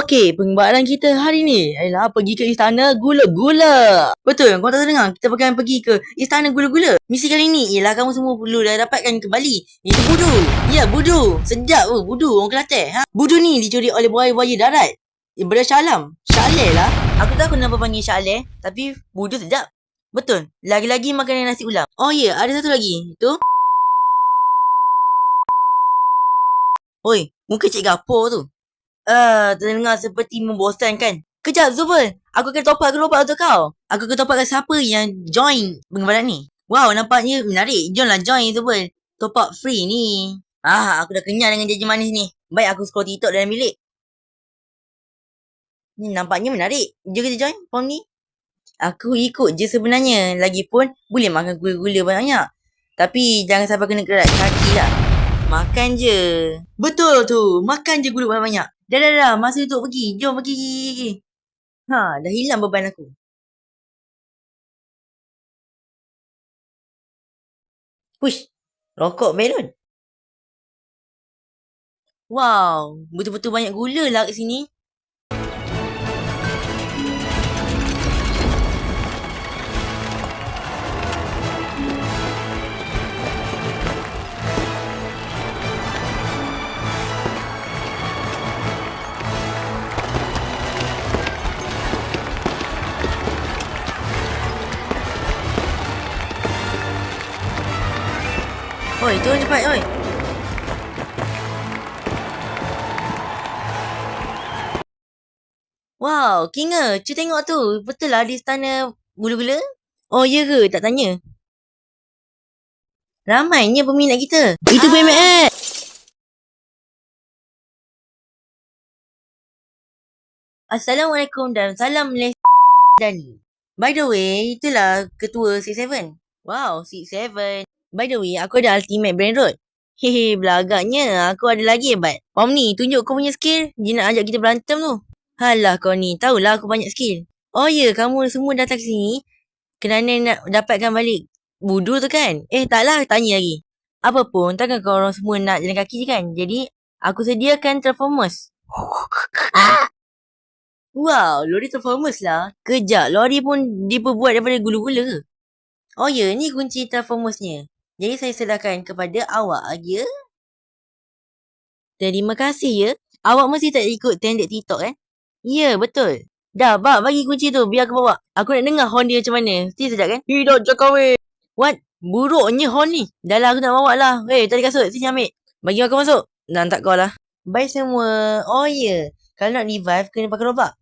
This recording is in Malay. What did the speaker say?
Okey, pembaharan kita hari ni ialah pergi ke Istana Gula-Gula. Betul, kau tak dengar? Kita akan pergi ke Istana Gula-Gula. Misi kali ni ialah kamu semua perlu dah dapatkan kembali. Itu budu. Ya, budu. Sedap tu, budu orang Kelantan. Ha? Budu ni dicuri oleh buaya-buaya darat. Bersyalam. Syaleh lah. Aku tahu kenapa panggil Syaleh, tapi budu sedap. Betul. Lagi-lagi makanan nasi ulam. Oh ya, ada satu lagi. Itu. Oi, muka cik Gapur tu. Terdengar seperti membosankan. Kejap, Zubul. Aku akan top up untuk kau. Aku akan top up siapa yang join penggembaran ni. Wow, nampaknya menarik. Joinlah join, Zubul. Top up free ni. Aku dah kenyang dengan janji manis ni. Baik aku scroll TikTok dalam bilik. Ni nampaknya menarik. Jom kita join form ni. Aku ikut je sebenarnya. Lagipun, boleh makan gula-gula banyak. Tapi jangan sampai kena kerat kaki lah. Makan je. Betul tu. Makan je gula banyak-banyak. Dah. Masa untuk pergi. Jom pergi. Dah hilang beban aku. Push. Rokok melon. Wow. Betul-betul banyak gula lah kat sini. Oi, turun cepat, oi. Wow, Kinga, cuba tengok tu. Betul lah di Istana Gula-Gula? Oh, ya ke? Tak tanya. Ramainya peminat kita. Itu BMX. Assalamualaikum dan salam Malaysia Dani. By the way, itulah ketua 67. Wow, 67. By the way, aku ada ultimate brain road. Hehe, belagaknya. Aku ada lagi hebat. Omni, tunjuk kau punya skill. Dia nak ajak kita berantem tu. Halah kau ni, tahulah aku banyak skill. Oh ya, kamu semua datang ke sini kerana nak dapatkan balik budu tu kan? Taklah, tanya lagi. Apapun, takkan kau orang semua nak jalan kaki je kan? Jadi, aku sediakan Transformers. Wow, lori Transformers lah. Kejap, lori pun diperbuat daripada gula-gula ke? Oh ya, ni kunci Transformersnya. Jadi saya serahkan kepada awak ya. Terima kasih ya. Awak mesti tak ikut trend TikTok kan? Ya, betul. Dah, bagi kunci tu biar aku bawa. Aku nak dengar horn dia macam mana. Mesti sedap kan? Hidup Jokowi. What? Buruknya horn ni. Dah lah aku nak bawa lah. Tadi kasut. Sini ambil. Bagi aku masuk. Nak tak kau lah. Bye semua. Oh ya. Kalau nak revive, kena pakai Robux.